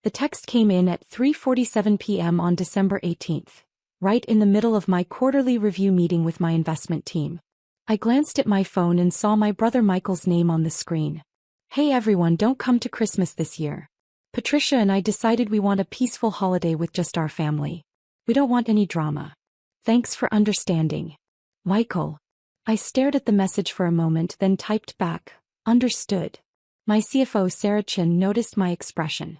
The text came in at 3:47 p.m. on December 18th, right in the middle of my quarterly review meeting with my investment team. I glanced at my phone and saw my brother Michael's name on the screen. "Hey everyone, don't come to Christmas this year. Patricia and I decided we want a peaceful holiday with just our family. We don't want any drama. Thanks for understanding. Michael." I stared at the message for a moment, then typed back, "Understood." My CFO Sarah Chin noticed my expression.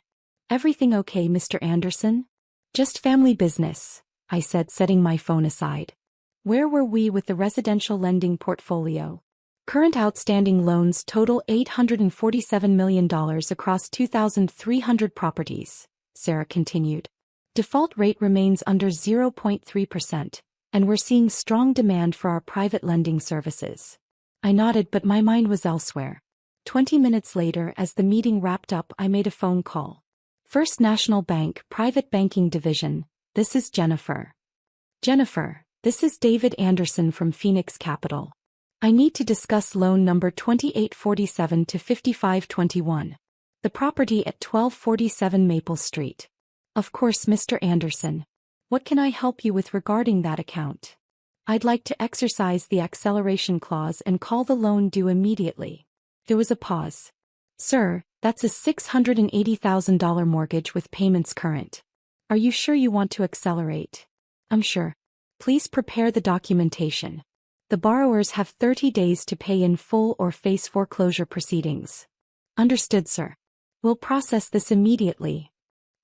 "Everything okay, Mr. Anderson?" "Just family business," I said, setting my phone aside. Where were we with the residential lending portfolio? Current outstanding loans total $847 million across 2,300 properties, Sarah continued. Default rate remains under 0.3%, and we're seeing strong demand for our private lending services. I nodded, but my mind was elsewhere. 20 minutes later, as the meeting wrapped up, I made a phone call. First National Bank, Private Banking Division, this is Jennifer. Jennifer, this is David Anderson from Phoenix Capital. I need to discuss loan number 2847 to 5521. The property at 1247 Maple Street. Of course, Mr. Anderson. What can I help you with regarding that account? I'd like to exercise the acceleration clause and call the loan due immediately. There was a pause. Sir, that's a $680,000 mortgage with payments current. Are you sure you want to accelerate? I'm sure. Please prepare the documentation. The borrowers have 30 days to pay in full or face foreclosure proceedings. Understood, sir. We'll process this immediately.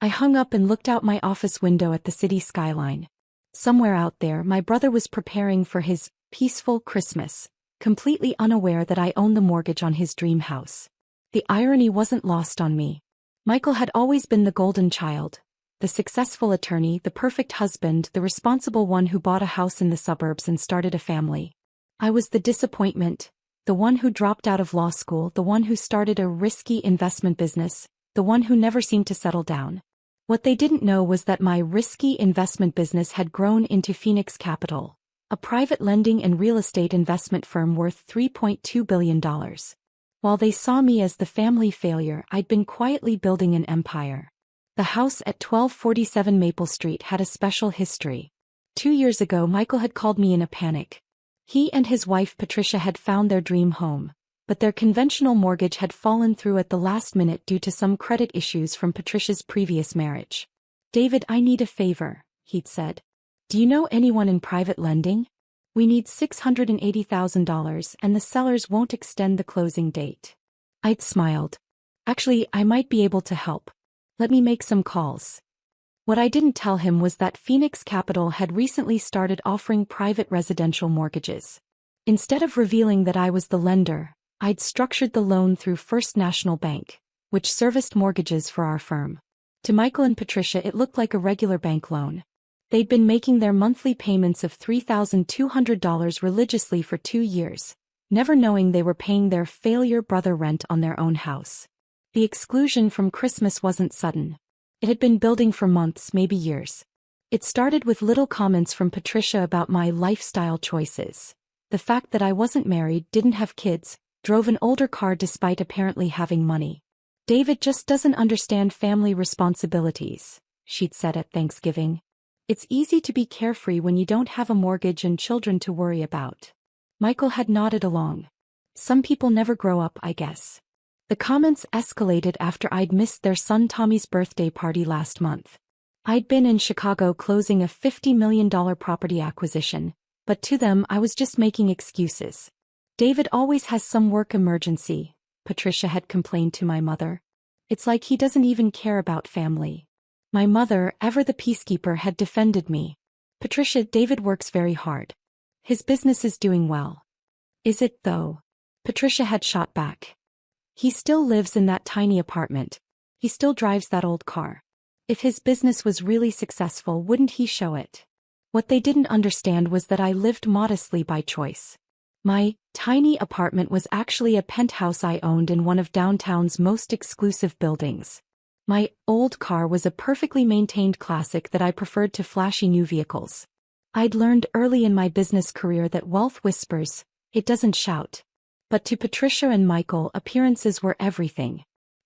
I hung up and looked out my office window at the city skyline. Somewhere out there, my brother was preparing for his peaceful Christmas, completely unaware that I owned the mortgage on his dream house. The irony wasn't lost on me. Michael had always been the golden child, the successful attorney, the perfect husband, the responsible one who bought a house in the suburbs and started a family. I was the disappointment, the one who dropped out of law school, the one who started a risky investment business, the one who never seemed to settle down. What they didn't know was that my risky investment business had grown into Phoenix Capital, a private lending and real estate investment firm worth $3.2 billion. While they saw me as the family failure, I'd been quietly building an empire. The house at 1247 Maple Street had a special history. 2 years ago, Michael had called me in a panic. He and his wife Patricia had found their dream home, but their conventional mortgage had fallen through at the last minute due to some credit issues from Patricia's previous marriage. "David, I need a favor," he'd said. "Do you know anyone in private lending? We need $680,000 and the sellers won't extend the closing date." I'd smiled. "Actually, I might be able to help. Let me make some calls." What I didn't tell him was that Phoenix Capital had recently started offering private residential mortgages. Instead of revealing that I was the lender, I'd structured the loan through First National Bank, which serviced mortgages for our firm. To Michael and Patricia, it looked like a regular bank loan. They'd been making their monthly payments of $3,200 religiously for 2 years, never knowing they were paying their failure brother rent on their own house. The exclusion from Christmas wasn't sudden. It had been building for months, maybe years. It started with little comments from Patricia about my lifestyle choices. The fact that I wasn't married, didn't have kids, drove an older car despite apparently having money. "David just doesn't understand family responsibilities," she'd said at Thanksgiving. "It's easy to be carefree when you don't have a mortgage and children to worry about." Michael had nodded along. Some people never grow up, I guess. The comments escalated after I'd missed their son Tommy's birthday party last month. I'd been in Chicago closing a $50 million property acquisition, but to them I was just making excuses. "David always has some work emergency," Patricia had complained to my mother. "It's like he doesn't even care about family." My mother, ever the peacekeeper, had defended me. "Patricia, David works very hard. His business is doing well." "Is it though?" Patricia had shot back. "He still lives in that tiny apartment. He still drives that old car. If his business was really successful, wouldn't he show it?" What they didn't understand was that I lived modestly by choice. My tiny apartment was actually a penthouse I owned in one of downtown's most exclusive buildings. My old car was a perfectly maintained classic that I preferred to flashy new vehicles. I'd learned early in my business career that wealth whispers, it doesn't shout. But to Patricia and Michael, appearances were everything.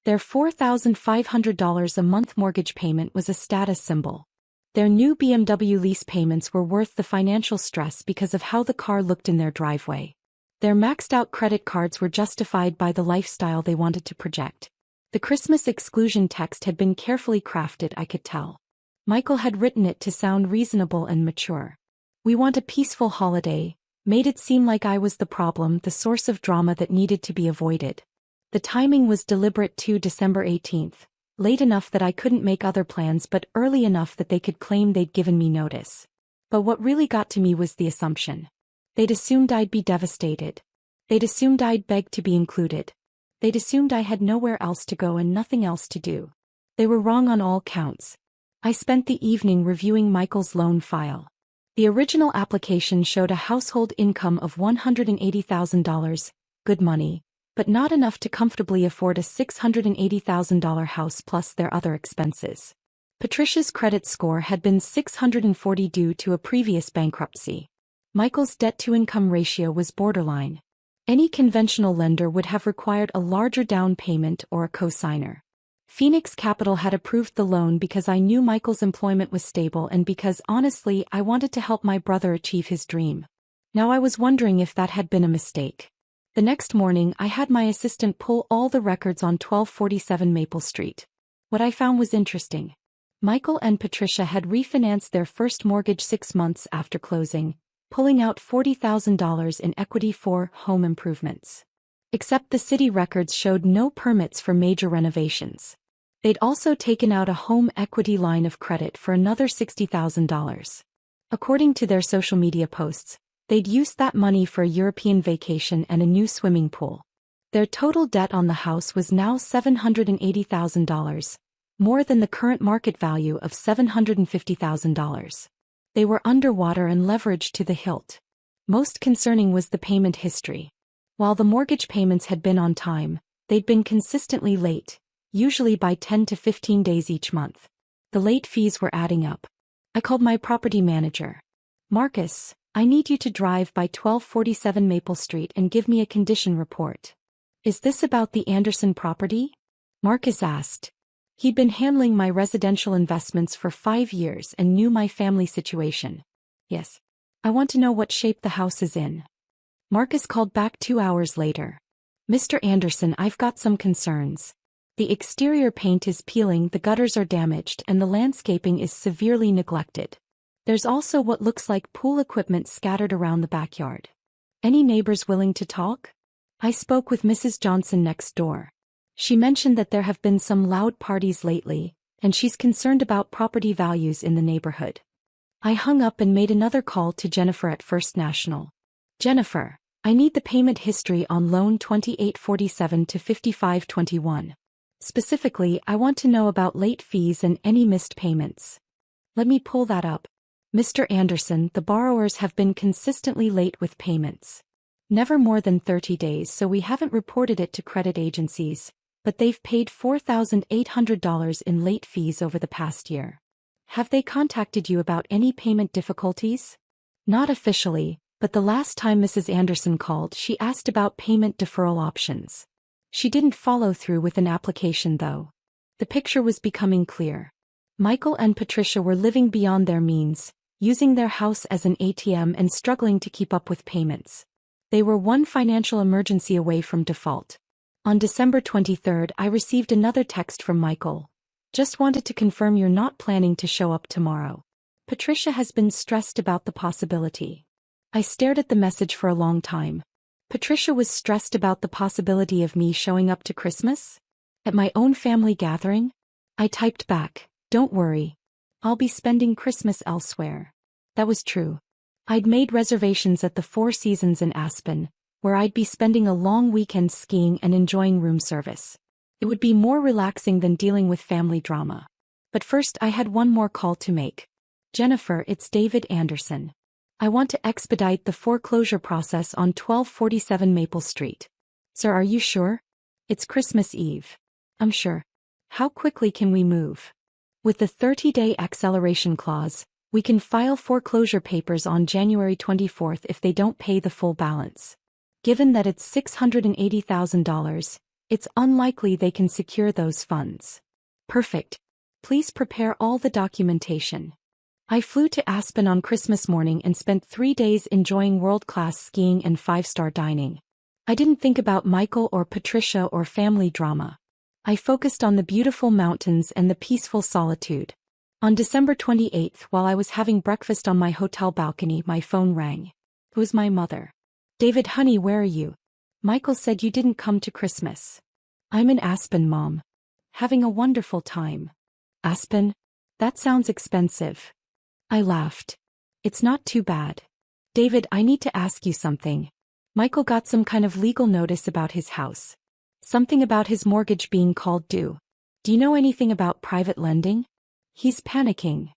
Their $4,500 a month mortgage payment was a status symbol. Their new BMW lease payments were worth the financial stress because of how the car looked in their driveway. Their maxed-out credit cards were justified by the lifestyle they wanted to project. The Christmas exclusion text had been carefully crafted, I could tell. Michael had written it to sound reasonable and mature. "We want a peaceful holiday," made it seem like I was the problem, the source of drama that needed to be avoided. The timing was deliberate too, December 18th, late enough that I couldn't make other plans but early enough that they could claim they'd given me notice. But what really got to me was the assumption. They'd assumed I'd be devastated. They'd assumed I'd beg to be included. They'd assumed I had nowhere else to go and nothing else to do. They were wrong on all counts. I spent the evening reviewing Michael's loan file. The original application showed a household income of $180,000, good money, but not enough to comfortably afford a $680,000 house plus their other expenses. Patricia's credit score had been 640 due to a previous bankruptcy. Michael's debt-to-income ratio was borderline. Any conventional lender would have required a larger down payment or a co-signer. Phoenix Capital had approved the loan because I knew Michael's employment was stable and because, honestly, I wanted to help my brother achieve his dream. Now I was wondering if that had been a mistake. The next morning I had my assistant pull all the records on 1247 Maple Street. What I found was interesting. Michael and Patricia had refinanced their first mortgage 6 months after closing, pulling out $40,000 in equity for home improvements. Except the city records showed no permits for major renovations. They'd also taken out a home equity line of credit for another $60,000. According to their social media posts, they'd used that money for a European vacation and a new swimming pool. Their total debt on the house was now $780,000, more than the current market value of $750,000. They were underwater and leveraged to the hilt. Most concerning was the payment history. While the mortgage payments had been on time, they'd been consistently late, usually by 10 to 15 days each month. The late fees were adding up. I called my property manager. "Marcus, I need you to drive by 1247 Maple Street and give me a condition report." "Is this about the Anderson property?" Marcus asked. He'd been handling my residential investments for 5 years and knew my family situation. "Yes. I want to know what shape the house is in." Marcus called back 2 hours later. "Mr. Anderson, I've got some concerns. The exterior paint is peeling, the gutters are damaged, and the landscaping is severely neglected. There's also what looks like pool equipment scattered around the backyard. Any neighbors willing to talk?" I spoke with Mrs. Johnson next door. She mentioned that there have been some loud parties lately, and she's concerned about property values in the neighborhood. I hung up and made another call to Jennifer at First National. "Jennifer, I need the payment history on loan 2847 to 5521. Specifically, I want to know about late fees and any missed payments." "Let me pull that up. Mr. Anderson, the borrowers have been consistently late with payments. Never more than 30 days, so we haven't reported it to credit agencies, but they've paid $4,800 in late fees over the past year. Have they contacted you about any payment difficulties?" "Not officially, but the last time Mrs. Anderson called, she asked about payment deferral options. She didn't follow through with an application though." The picture was becoming clear. Michael and Patricia were living beyond their means, using their house as an ATM and struggling to keep up with payments. They were one financial emergency away from default. On December 23rd, I received another text from Michael. "Just wanted to confirm you're not planning to show up tomorrow. Patricia has been stressed about the possibility." I stared at the message for a long time. Patricia was stressed about the possibility of me showing up to Christmas? At my own family gathering? I typed back, "Don't worry. I'll be spending Christmas elsewhere." That was true. I'd made reservations at the Four Seasons in Aspen, where I'd be spending a long weekend skiing and enjoying room service. It would be more relaxing than dealing with family drama. But first I had one more call to make. "Jennifer, it's David Anderson. I want to expedite the foreclosure process on 1247 Maple Street." "Sir, are you sure? It's Christmas Eve." "I'm sure. How quickly can we move?" "With the 30-day acceleration clause, we can file foreclosure papers on January 24th if they don't pay the full balance. Given that it's $680,000, It's unlikely they can secure those funds. Perfect. Please prepare all the documentation. I flew to Aspen on Christmas morning and spent 3 days enjoying world-class skiing and 5-star dining. I didn't think about Michael or Patricia or family drama. I focused on the beautiful mountains and the peaceful solitude. On December 28th, while I was having breakfast on my hotel balcony, my phone rang. It was my mother. "David, honey, where are you? Michael said you didn't come to Christmas." "I'm in Aspen, Mom. Having a wonderful time." "Aspen? That sounds expensive." I laughed. "It's not too bad. David, I need to ask you something. Michael got some kind of legal notice about his house. Something about his mortgage being called due. Do you know anything about private lending? He's panicking."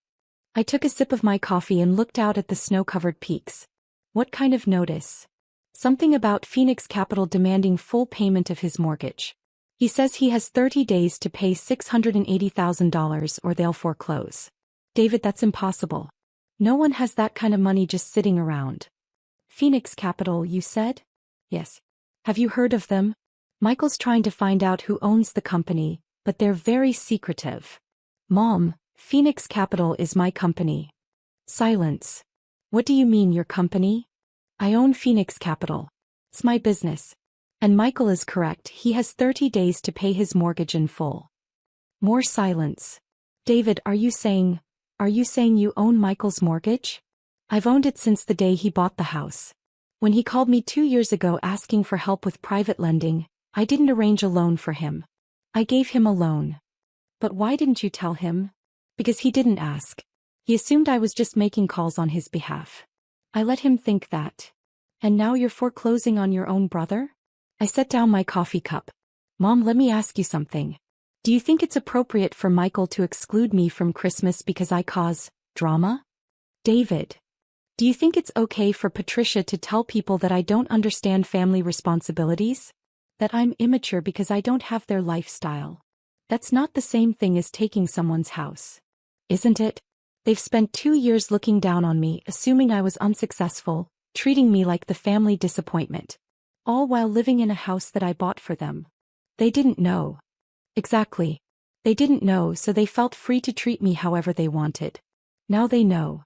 I took a sip of my coffee and looked out at the snow-covered peaks. "What kind of notice?" "Something about Phoenix Capital demanding full payment of his mortgage. He says he has 30 days to pay $680,000 or they'll foreclose." "David, that's impossible. No one has that kind of money just sitting around." "Phoenix Capital, you said?" "Yes. Have you heard of them? Michael's trying to find out who owns the company, but they're very secretive." "Mom, Phoenix Capital is my company." Silence. "What do you mean, your company?" "I own Phoenix Capital. It's my business. And Michael is correct, he has 30 days to pay his mortgage in full." More silence. "David, are you saying you own Michael's mortgage?" "I've owned it since the day he bought the house. When he called me 2 years ago asking for help with private lending, I didn't arrange a loan for him. I gave him a loan." "But why didn't you tell him?" "Because he didn't ask. He assumed I was just making calls on his behalf. I let him think that." "And now you're foreclosing on your own brother?" I set down my coffee cup. "Mom, let me ask you something. Do you think it's appropriate for Michael to exclude me from Christmas because I cause drama?" "David, do you think it's okay for Patricia to tell people that I don't understand family responsibilities? That I'm immature because I don't have their lifestyle? That's not the same thing as taking someone's house. Isn't it? They've spent 2 years looking down on me, assuming I was unsuccessful, treating me like the family disappointment. All while living in a house that I bought for them. They didn't know." "Exactly. They didn't know, so they felt free to treat me however they wanted. Now they know."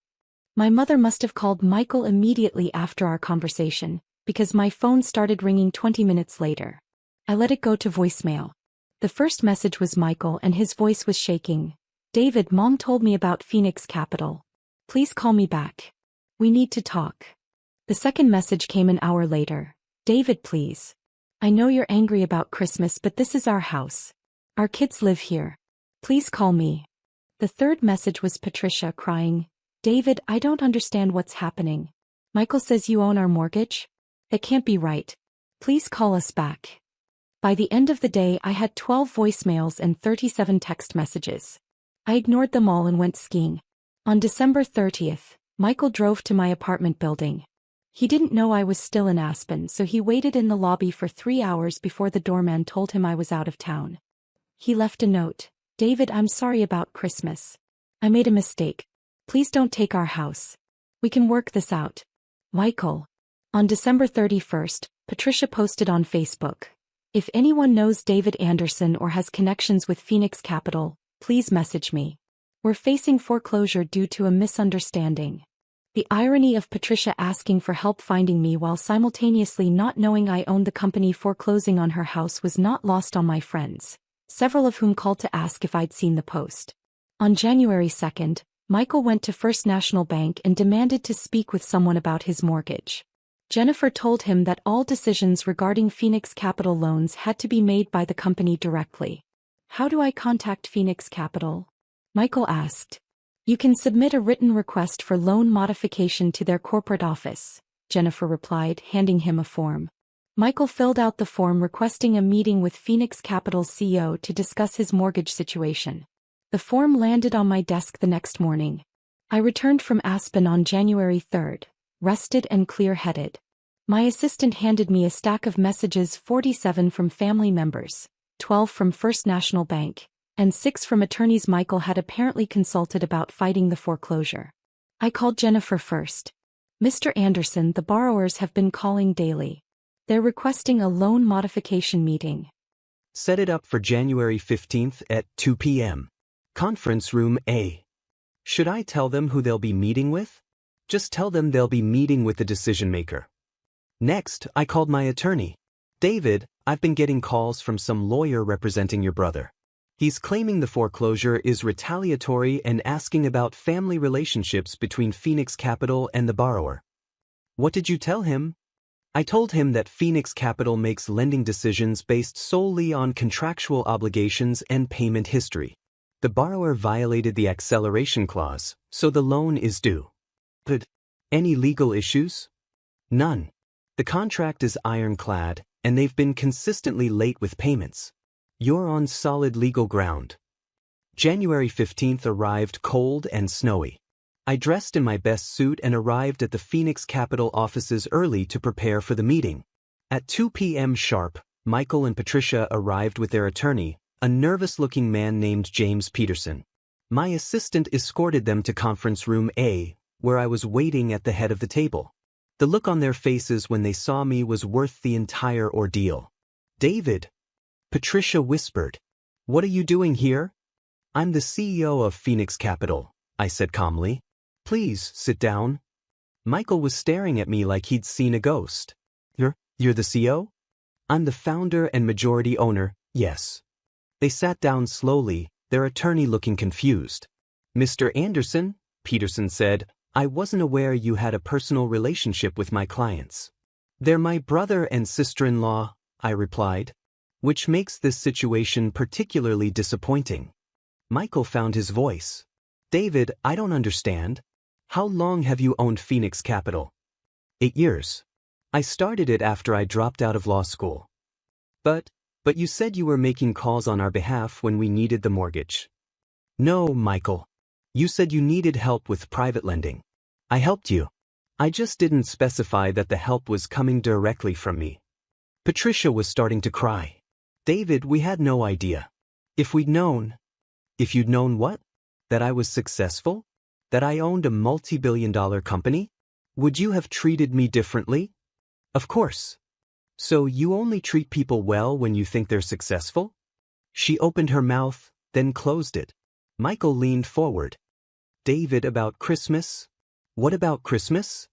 My mother must have called Michael immediately after our conversation, because my phone started ringing 20 minutes later. I let it go to voicemail. The first message was Michael and his voice was shaking. "David, Mom told me about Phoenix Capital. Please call me back. We need to talk." The second message came an hour later. "David, please. I know you're angry about Christmas, but this is our house. Our kids live here. Please call me." The third message was Patricia crying. "David, I don't understand what's happening. Michael says you own our mortgage? That can't be right. Please call us back." By the end of the day, I had 12 voicemails and 37 text messages. I ignored them all and went skiing. On December 30th, Michael drove to my apartment building. He didn't know I was still in Aspen, so he waited in the lobby for 3 hours before the doorman told him I was out of town. He left a note. "David, I'm sorry about Christmas. I made a mistake. Please don't take our house. We can work this out. Michael." On December 31st, Patricia posted on Facebook, "If anyone knows David Anderson or has connections with Phoenix Capital, please message me. We're facing foreclosure due to a misunderstanding." The irony of Patricia asking for help finding me while simultaneously not knowing I owned the company foreclosing on her house was not lost on my friends, several of whom called to ask if I'd seen the post. On January 2nd, Michael went to First National Bank and demanded to speak with someone about his mortgage. Jennifer told him that all decisions regarding Phoenix Capital loans had to be made by the company directly. "How do I contact Phoenix Capital?" Michael asked. "You can submit a written request for loan modification to their corporate office," Jennifer replied, handing him a form. Michael filled out the form requesting a meeting with Phoenix Capital's CEO to discuss his mortgage situation. The form landed on my desk the next morning. I returned from Aspen on January 3rd, rested and clear-headed. My assistant handed me a stack of messages, 47 from family members, 12 from First National Bank, and 6 from attorneys Michael had apparently consulted about fighting the foreclosure. I called Jennifer first. "Mr. Anderson, the borrowers have been calling daily. They're requesting a loan modification meeting." Set it up for January 15th at 2 p.m. Conference room A. Should I tell them who they'll be meeting with? Just tell them they'll be meeting with the decision maker. Next, I called my attorney. David, I've been getting calls from some lawyer representing your brother. He's claiming the foreclosure is retaliatory and asking about family relationships between Phoenix Capital and the borrower. What did you tell him? I told him that Phoenix Capital makes lending decisions based solely on contractual obligations and payment history. The borrower violated the acceleration clause, so the loan is due. But any legal issues? None. The contract is ironclad, and they've been consistently late with payments. You're on solid legal ground. January 15th arrived cold and snowy. I dressed in my best suit and arrived at the Phoenix Capital offices early to prepare for the meeting. At 2 p.m. sharp, Michael and Patricia arrived with their attorney, a nervous-looking man named James Peterson. My assistant escorted them to conference room A, where I was waiting at the head of the table. The look on their faces when they saw me was worth the entire ordeal. David, Patricia whispered. What are you doing here? I'm the CEO of Phoenix Capital, I said calmly. Please, sit down. Michael was staring at me like he'd seen a ghost. You're the CEO? I'm the founder and majority owner, yes. They sat down slowly, their attorney looking confused. Mr. Anderson, Peterson said, I wasn't aware you had a personal relationship with my clients. They're my brother and sister-in-law, I replied, which makes this situation particularly disappointing. Michael found his voice. David, I don't understand. How long have you owned Phoenix Capital? 8 years. I started it after I dropped out of law school. But you said you were making calls on our behalf when we needed the mortgage. No, Michael. You said you needed help with private lending. I helped you. I just didn't specify that the help was coming directly from me. Patricia was starting to cry. David, we had no idea. If you'd known what? That I was successful? That I owned a multi-billion-dollar company? Would you have treated me differently? Of course. So you only treat people well when you think they're successful? She opened her mouth, then closed it. Michael leaned forward. David, about Christmas? What about Christmas?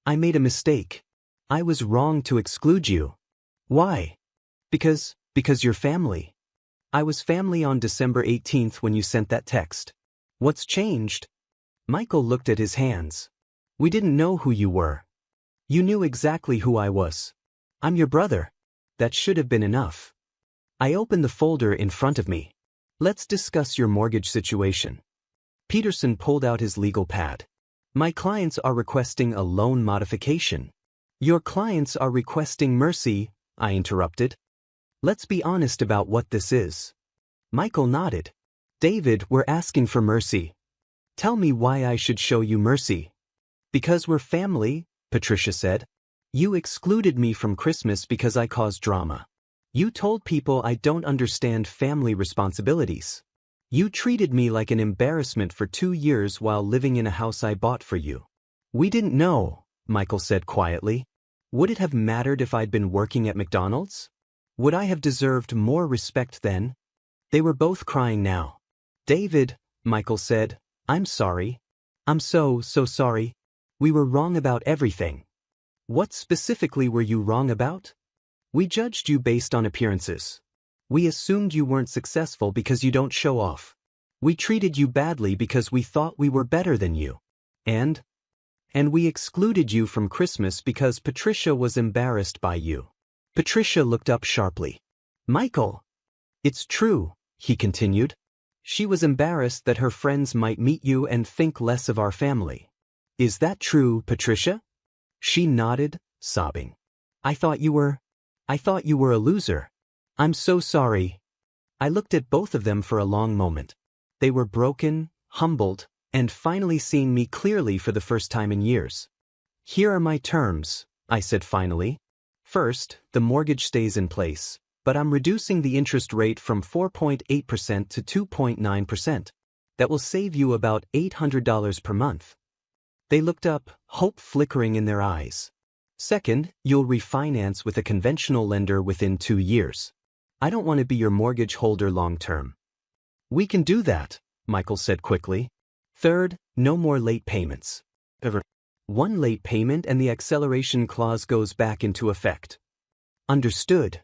I made a mistake. I was wrong to exclude you. Why? Because you're family. I was family on December 18th when you sent that text. What's changed? Michael looked at his hands. We didn't know who you were. You knew exactly who I was. I'm your brother. That should have been enough. I opened the folder in front of me. Let's discuss your mortgage situation. Peterson pulled out his legal pad. My clients are requesting a loan modification. Your clients are requesting mercy, I interrupted. Let's be honest about what this is. Michael nodded. David, we're asking for mercy. Tell me why I should show you mercy. Because we're family, Patricia said. You excluded me from Christmas because I caused drama. You told people I don't understand family responsibilities. You treated me like an embarrassment for 2 years while living in a house I bought for you. We didn't know, Michael said quietly. Would it have mattered if I'd been working at McDonald's? Would I have deserved more respect then? They were both crying now. David, Michael said, I'm sorry. I'm so sorry. We were wrong about everything. What specifically were you wrong about? We judged you based on appearances. We assumed you weren't successful because you don't show off. We treated you badly because we thought we were better than you. And we excluded you from Christmas because Patricia was embarrassed by you. Patricia looked up sharply. Michael. It's true, he continued. She was embarrassed that her friends might meet you and think less of our family. Is that true, Patricia? She nodded, sobbing. I thought you were a loser. I'm so sorry. I looked at both of them for a long moment. They were broken, humbled, and finally seeing me clearly for the first time in years. Here are my terms, I said finally. First, the mortgage stays in place, but I'm reducing the interest rate from 4.8% to 2.9%. That will save you about $800 per month. They looked up, hope flickering in their eyes. Second, you'll refinance with a conventional lender within 2 years. I don't want to be your mortgage holder long term. We can do that, Michael said quickly. Third, no more late payments. Ever. One late payment and the acceleration clause goes back into effect. Understood.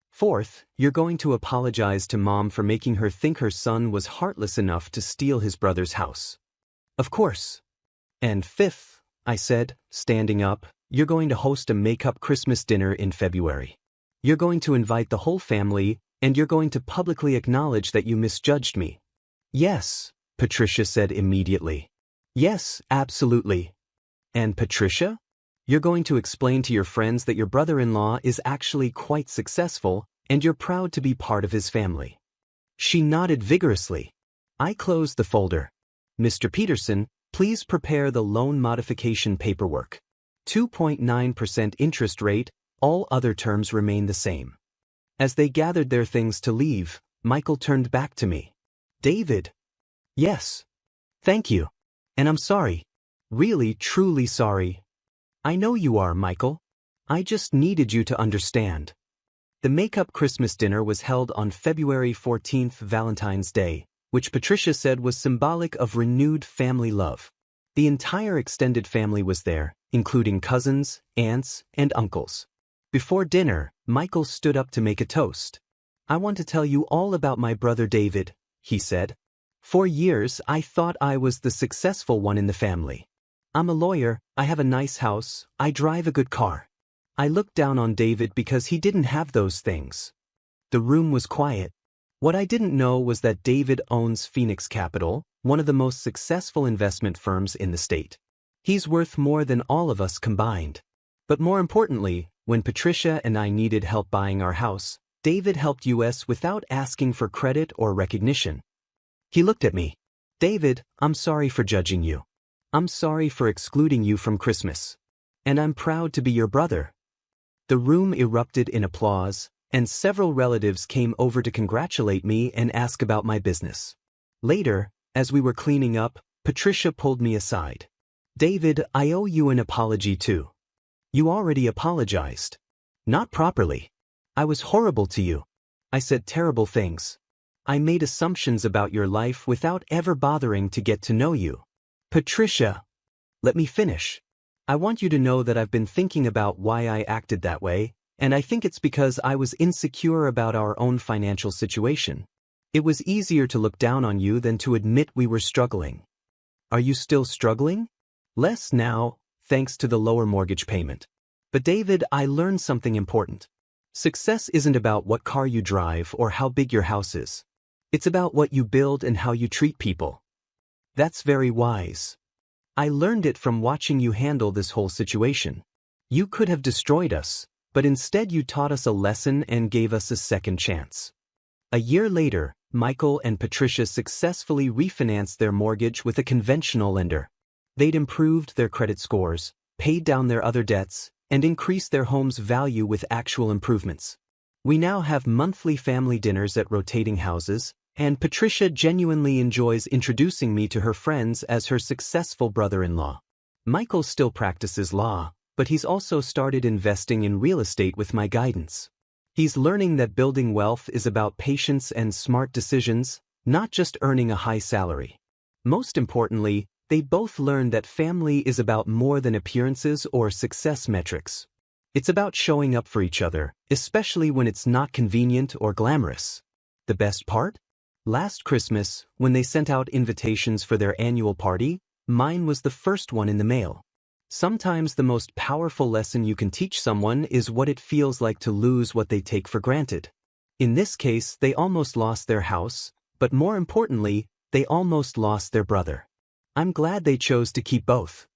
Fourth, you're going to apologize to Mom for making her think her son was heartless enough to steal his brother's house. Of course. And fifth, I said, standing up, you're going to host a make-up Christmas dinner in February. You're going to invite the whole family, and you're going to publicly acknowledge that you misjudged me. Yes, Patricia said immediately. Yes, absolutely. And Patricia? You're going to explain to your friends that your brother-in-law is actually quite successful, and you're proud to be part of his family. She nodded vigorously. I closed the folder. Mr. Peterson, please prepare the loan modification paperwork. 2.9% interest rate, all other terms remain the same. As they gathered their things to leave, Michael turned back to me. David. Yes. Thank you. And I'm sorry. Really, truly sorry. I know you are, Michael. I just needed you to understand. The make-up Christmas dinner was held on February 14th, Valentine's Day, which Patricia said was symbolic of renewed family love. The entire extended family was there, including cousins, aunts, and uncles. Before dinner, Michael stood up to make a toast. I want to tell you all about my brother David, he said. For years, I thought I was the successful one in the family. I'm a lawyer, I have a nice house, I drive a good car. I looked down on David because he didn't have those things. The room was quiet. What I didn't know was that David owns Phoenix Capital, one of the most successful investment firms in the state. He's worth more than all of us combined. But more importantly, when Patricia and I needed help buying our house, David helped us without asking for credit or recognition. He looked at me. David, I'm sorry for judging you. I'm sorry for excluding you from Christmas. And I'm proud to be your brother. The room erupted in applause, and several relatives came over to congratulate me and ask about my business. Later, as we were cleaning up, Patricia pulled me aside. David, I owe you an apology too. You already apologized. Not properly. I was horrible to you. I said terrible things. I made assumptions about your life without ever bothering to get to know you. Patricia, let me finish. I want you to know that I've been thinking about why I acted that way, and I think it's because I was insecure about our own financial situation. It was easier to look down on you than to admit we were struggling. Are you still struggling? Less now, thanks to the lower mortgage payment. But David, I learned something important. Success isn't about what car you drive or how big your house is. It's about what you build and how you treat people. That's very wise. I learned it from watching you handle this whole situation. You could have destroyed us, but instead you taught us a lesson and gave us a second chance. A year later, Michael and Patricia successfully refinanced their mortgage with a conventional lender. They'd improved their credit scores, paid down their other debts, and increased their home's value with actual improvements. We now have monthly family dinners at rotating houses, and Patricia genuinely enjoys introducing me to her friends as her successful brother-in-law. Michael still practices law, but he's also started investing in real estate with my guidance. He's learning that building wealth is about patience and smart decisions, not just earning a high salary. Most importantly, they both learned that family is about more than appearances or success metrics. It's about showing up for each other, especially when it's not convenient or glamorous. The best part? Last Christmas, when they sent out invitations for their annual party, mine was the first one in the mail. Sometimes the most powerful lesson you can teach someone is what it feels like to lose what they take for granted. In this case, they almost lost their house, but more importantly, they almost lost their brother. I'm glad they chose to keep both.